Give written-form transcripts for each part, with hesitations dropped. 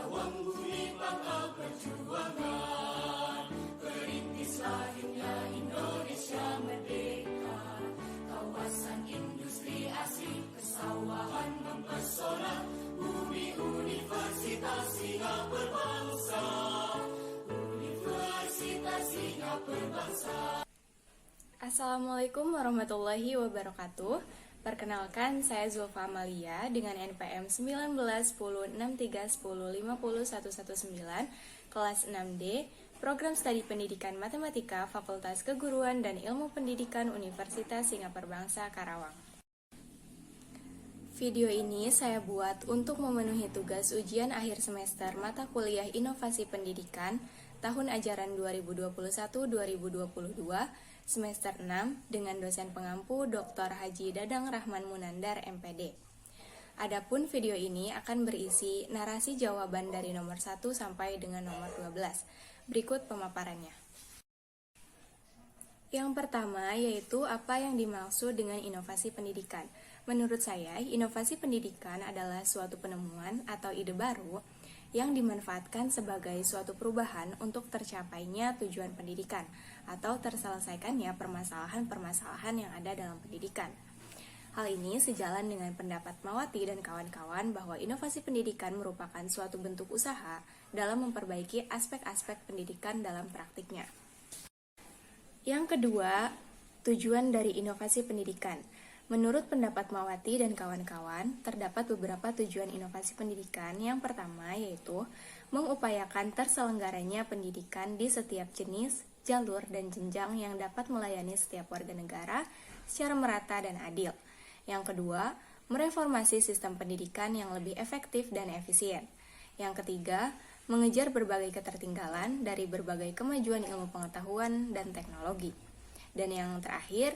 Cawang Bumi Bangga Perjuangan, perintis lahirnya Indonesia merdeka. Kawasan industri asri, persawahan mempesona, bumi Universitas Singapura Bangsa, Universitas Singapura Bangsa. Assalamualaikum warahmatullahi wabarakatuh. Perkenalkan, saya Zulfa Amalia dengan NPM 19106310501119, kelas 6D, Program Studi Pendidikan Matematika, Fakultas Keguruan dan Ilmu Pendidikan Universitas Singapura Bangsa, Karawang. Video ini saya buat untuk memenuhi tugas ujian akhir semester mata kuliah Inovasi Pendidikan tahun ajaran 2021-2022 semester 6 dengan dosen pengampu Dr. Haji Dadang Rahman Munandar, MPD. Adapun video ini akan berisi narasi jawaban dari nomor 1 sampai dengan nomor 12. Berikut pemaparannya. Yang pertama yaitu apa yang dimaksud dengan inovasi pendidikan. Menurut saya, inovasi pendidikan adalah suatu penemuan atau ide baru yang dimanfaatkan sebagai suatu perubahan untuk tercapainya tujuan pendidikan atau terselesaikannya permasalahan-permasalahan yang ada dalam pendidikan. Hal ini sejalan dengan pendapat Mawati dan kawan-kawan bahwa inovasi pendidikan merupakan suatu bentuk usaha dalam memperbaiki aspek-aspek pendidikan dalam praktiknya. Yang kedua, tujuan dari inovasi pendidikan. Menurut pendapat Mawati dan kawan-kawan, terdapat beberapa tujuan inovasi pendidikan. Yang pertama yaitu mengupayakan terselenggaranya pendidikan di setiap jenis, jalur, dan jenjang yang dapat melayani setiap warga negara secara merata dan adil. Yang kedua, mereformasi sistem pendidikan yang lebih efektif dan efisien. Yang ketiga, mengejar berbagai ketertinggalan dari berbagai kemajuan ilmu pengetahuan dan teknologi. Dan yang terakhir,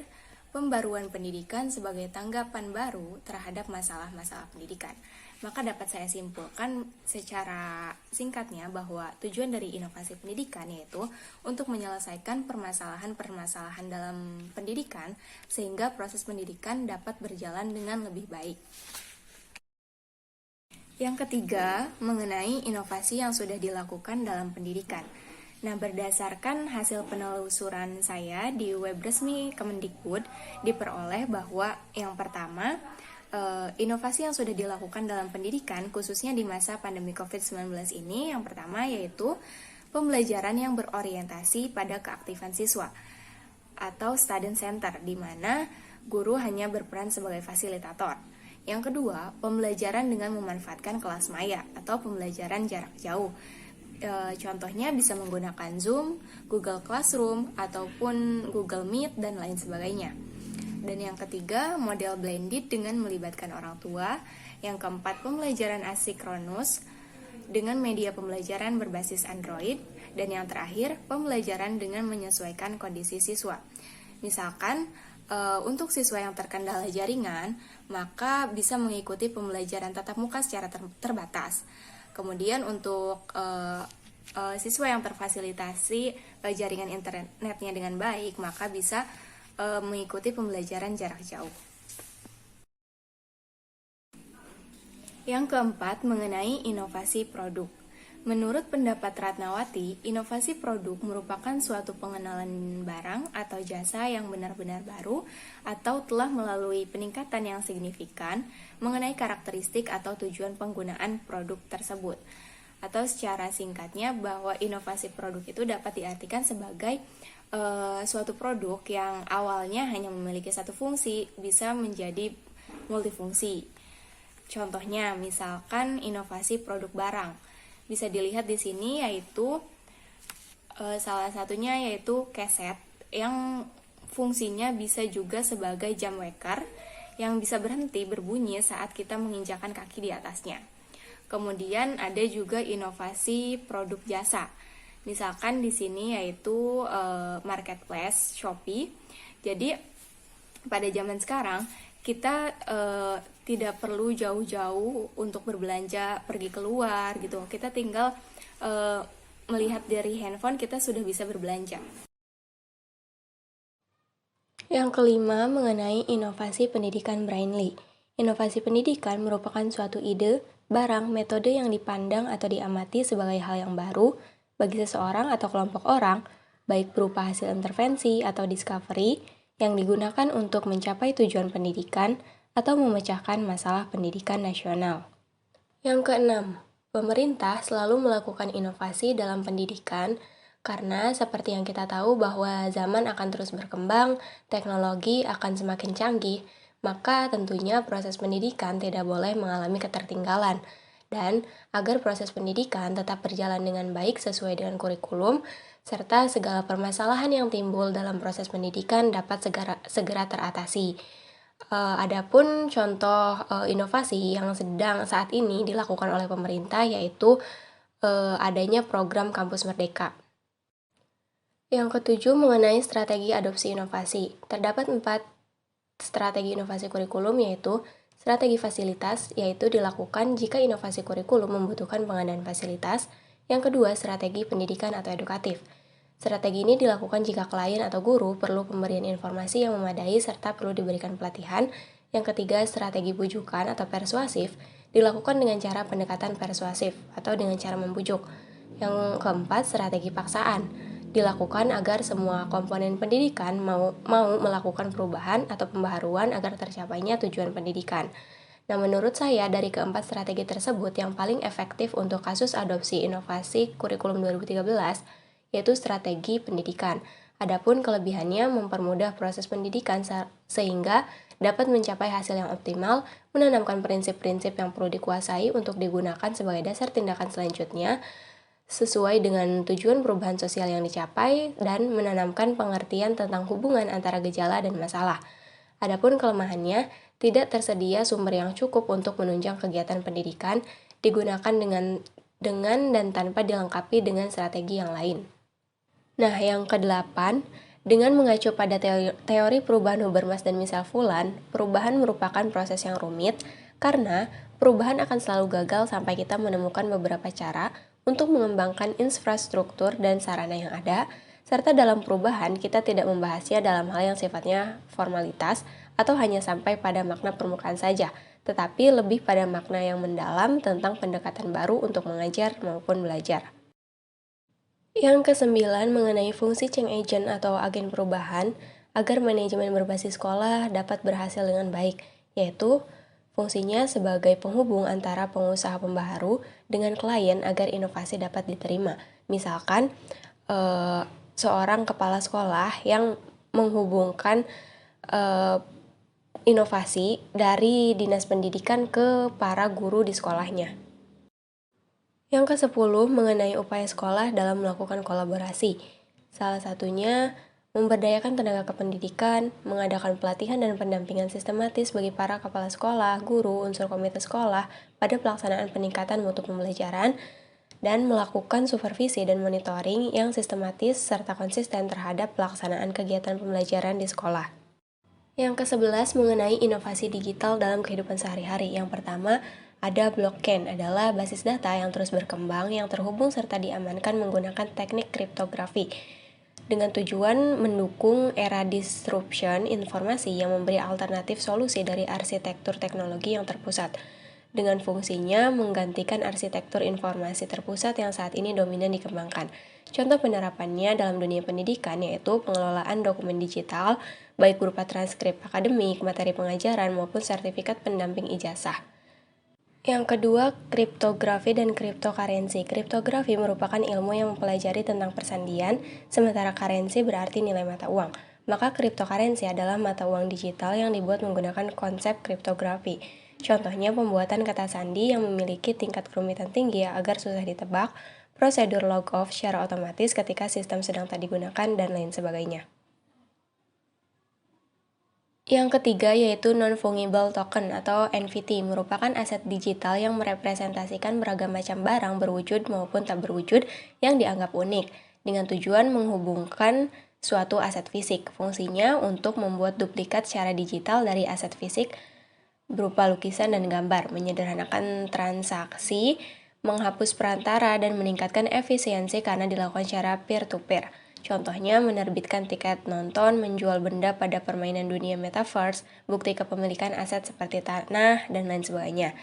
pembaruan pendidikan sebagai tanggapan baru terhadap masalah-masalah pendidikan. Maka dapat saya simpulkan secara singkatnya bahwa tujuan dari inovasi pendidikan yaitu untuk menyelesaikan permasalahan-permasalahan dalam pendidikan sehingga proses pendidikan dapat berjalan dengan lebih baik. Yang ketiga, mengenai inovasi yang sudah dilakukan dalam pendidikan. Nah, berdasarkan hasil penelusuran saya di web resmi Kemendikbud, diperoleh bahwa yang pertama, inovasi yang sudah dilakukan dalam pendidikan, khususnya di masa pandemi COVID-19 ini, yang pertama yaitu pembelajaran yang berorientasi pada keaktifan siswa, atau student center, di mana guru hanya berperan sebagai fasilitator. Yang kedua, pembelajaran dengan memanfaatkan kelas maya, atau pembelajaran jarak jauh. Contohnya bisa menggunakan Zoom, Google Classroom, ataupun Google Meet, dan lain sebagainya. Dan yang ketiga, model blended dengan melibatkan orang tua. Yang keempat, pembelajaran asinkronus dengan media pembelajaran berbasis Android. Dan yang terakhir, pembelajaran dengan menyesuaikan kondisi siswa. Misalkan, untuk siswa yang terkendala jaringan, maka bisa mengikuti pembelajaran tatap muka secara terbatas. Kemudian untuk siswa yang terfasilitasi jaringan internetnya dengan baik, maka bisa mengikuti pembelajaran jarak jauh. Yang keempat, mengenai inovasi produk. Menurut pendapat Ratnawati, inovasi produk merupakan suatu pengenalan barang atau jasa yang benar-benar baru atau telah melalui peningkatan yang signifikan mengenai karakteristik atau tujuan penggunaan produk tersebut. Atau secara singkatnya bahwa inovasi produk itu dapat diartikan sebagai suatu produk yang awalnya hanya memiliki satu fungsi bisa menjadi multifungsi. Contohnya misalkan inovasi produk barang. Bisa dilihat di sini yaitu salah satunya yaitu keset yang fungsinya bisa juga sebagai jam weker yang bisa berhenti berbunyi saat kita menginjakkan kaki di atasnya. Kemudian ada juga inovasi produk jasa. Misalkan di sini yaitu marketplace Shopee. Jadi pada zaman sekarang kita tidak perlu jauh-jauh untuk berbelanja, pergi keluar gitu. Kita tinggal melihat dari handphone, kita sudah bisa berbelanja. Yang kelima, mengenai inovasi pendidikan Brainly. Inovasi pendidikan merupakan suatu ide, barang, metode yang dipandang atau diamati sebagai hal yang baru bagi seseorang atau kelompok orang, baik berupa hasil intervensi atau discovery yang digunakan untuk mencapai tujuan pendidikan atau memecahkan masalah pendidikan nasional. Yang keenam, pemerintah selalu melakukan inovasi dalam pendidikan karena seperti yang kita tahu bahwa zaman akan terus berkembang, teknologi akan semakin canggih, maka tentunya proses pendidikan tidak boleh mengalami ketertinggalan. Dan agar proses pendidikan tetap berjalan dengan baik sesuai dengan kurikulum, serta segala permasalahan yang timbul dalam proses pendidikan dapat segera teratasi. Adapun contoh inovasi yang sedang saat ini dilakukan oleh pemerintah yaitu adanya program Kampus Merdeka. Yang ketujuh mengenai strategi adopsi inovasi. Terdapat 4 strategi inovasi kurikulum yaitu strategi fasilitas, yaitu dilakukan jika inovasi kurikulum membutuhkan pengadaan fasilitas. Yang kedua, strategi pendidikan atau edukatif. Strategi ini dilakukan jika klien atau guru perlu pemberian informasi yang memadai serta perlu diberikan pelatihan. Yang ketiga, strategi bujukan atau persuasif, dilakukan dengan cara pendekatan persuasif atau dengan cara membujuk. Yang keempat, strategi paksaan, dilakukan agar semua komponen pendidikan mau melakukan perubahan atau pembaharuan agar tercapainya tujuan pendidikan. Nah, menurut saya dari keempat strategi tersebut yang paling efektif untuk kasus adopsi inovasi kurikulum 2013 yaitu strategi pendidikan. Adapun kelebihannya mempermudah proses pendidikan sehingga dapat mencapai hasil yang optimal, menanamkan prinsip-prinsip yang perlu dikuasai untuk digunakan sebagai dasar tindakan selanjutnya, sesuai dengan tujuan perubahan sosial yang dicapai dan menanamkan pengertian tentang hubungan antara gejala dan masalah. Adapun kelemahannya, tidak tersedia sumber yang cukup untuk menunjang kegiatan pendidikan, digunakan dengan dan tanpa dilengkapi dengan strategi yang lain. Nah, yang kedelapan, dengan mengacu pada teori perubahan Habermas dan Misal-Fulan, perubahan merupakan proses yang rumit karena perubahan akan selalu gagal sampai kita menemukan beberapa cara untuk mengembangkan infrastruktur dan sarana yang ada, serta dalam perubahan kita tidak membahasnya dalam hal yang sifatnya formalitas atau hanya sampai pada makna permukaan saja, tetapi lebih pada makna yang mendalam tentang pendekatan baru untuk mengajar maupun belajar. Yang kesembilan mengenai fungsi change agent atau agen perubahan agar manajemen berbasis sekolah dapat berhasil dengan baik, yaitu fungsinya sebagai penghubung antara pengusaha pembaharu dengan klien agar inovasi dapat diterima. Misalkan, seorang kepala sekolah yang menghubungkan inovasi dari dinas pendidikan ke para guru di sekolahnya. Yang ke-10 mengenai upaya sekolah dalam melakukan kolaborasi. Salah satunya memberdayakan tenaga kependidikan, mengadakan pelatihan dan pendampingan sistematis bagi para kepala sekolah, guru, unsur komite sekolah pada pelaksanaan peningkatan mutu pembelajaran, dan melakukan supervisi dan monitoring yang sistematis serta konsisten terhadap pelaksanaan kegiatan pembelajaran di sekolah. Yang ke-11 mengenai inovasi digital dalam kehidupan sehari-hari. Yang pertama, ada blockchain adalah basis data yang terus berkembang yang terhubung serta diamankan menggunakan teknik kriptografi dengan tujuan mendukung era disruption informasi yang memberi alternatif solusi dari arsitektur teknologi yang terpusat, dengan fungsinya menggantikan arsitektur informasi terpusat yang saat ini dominan dikembangkan. Contoh penerapannya dalam dunia pendidikan yaitu pengelolaan dokumen digital, baik berupa transkrip akademik, materi pengajaran, maupun sertifikat pendamping ijazah. Yang kedua, kriptografi dan kriptokarensi. Kriptografi merupakan ilmu yang mempelajari tentang persandian, sementara karensi berarti nilai mata uang. Maka kriptokarensi adalah mata uang digital yang dibuat menggunakan konsep kriptografi. Contohnya pembuatan kata sandi yang memiliki tingkat kerumitan tinggi agar susah ditebak, prosedur log off secara otomatis ketika sistem sedang tak digunakan, dan lain sebagainya. Yang ketiga yaitu non-fungible token atau NFT, merupakan aset digital yang merepresentasikan beragam macam barang berwujud maupun tak berwujud yang dianggap unik, dengan tujuan menghubungkan suatu aset fisik. Fungsinya untuk membuat duplikat secara digital dari aset fisik berupa lukisan dan gambar, menyederhanakan transaksi, menghapus perantara, dan meningkatkan efisiensi karena dilakukan secara peer-to-peer. Contohnya menerbitkan tiket nonton, menjual benda pada permainan dunia metaverse, bukti kepemilikan aset seperti tanah, dan lain sebagainya.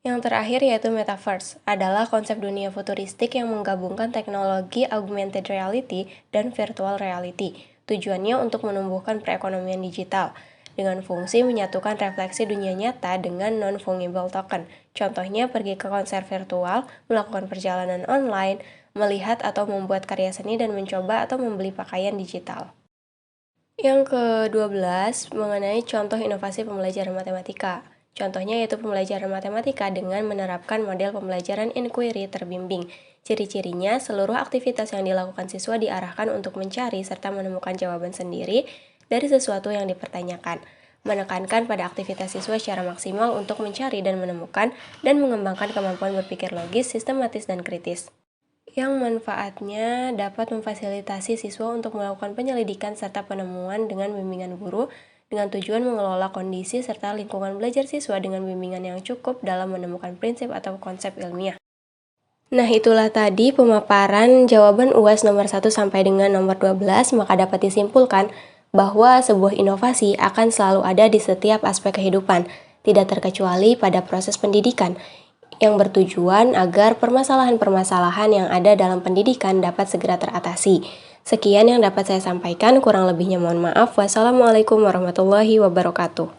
Yang terakhir yaitu metaverse, adalah konsep dunia futuristik yang menggabungkan teknologi augmented reality dan virtual reality. Tujuannya untuk menumbuhkan perekonomian digital, dengan fungsi menyatukan refleksi dunia nyata dengan non-fungible token. Contohnya pergi ke konser virtual, melakukan perjalanan online, melihat atau membuat karya seni dan mencoba atau membeli pakaian digital. Yang ke-12 mengenai contoh inovasi pembelajaran matematika. Contohnya yaitu pembelajaran matematika dengan menerapkan model pembelajaran inquiry terbimbing. Ciri-cirinya, seluruh aktivitas yang dilakukan siswa diarahkan untuk mencari serta menemukan jawaban sendiri dari sesuatu yang dipertanyakan. Menekankan pada aktivitas siswa secara maksimal untuk mencari dan menemukan dan mengembangkan kemampuan berpikir logis, sistematis, dan kritis. Yang manfaatnya dapat memfasilitasi siswa untuk melakukan penyelidikan serta penemuan dengan bimbingan guru, dengan tujuan mengelola kondisi serta lingkungan belajar siswa dengan bimbingan yang cukup dalam menemukan prinsip atau konsep ilmiah. Nah, itulah tadi pemaparan jawaban UAS nomor 1 sampai dengan nomor 12, maka dapat disimpulkan bahwa sebuah inovasi akan selalu ada di setiap aspek kehidupan, tidak terkecuali pada proses pendidikan, yang bertujuan agar permasalahan-permasalahan yang ada dalam pendidikan dapat segera teratasi. Sekian yang dapat saya sampaikan, kurang lebihnya mohon maaf. Wassalamualaikum warahmatullahi wabarakatuh.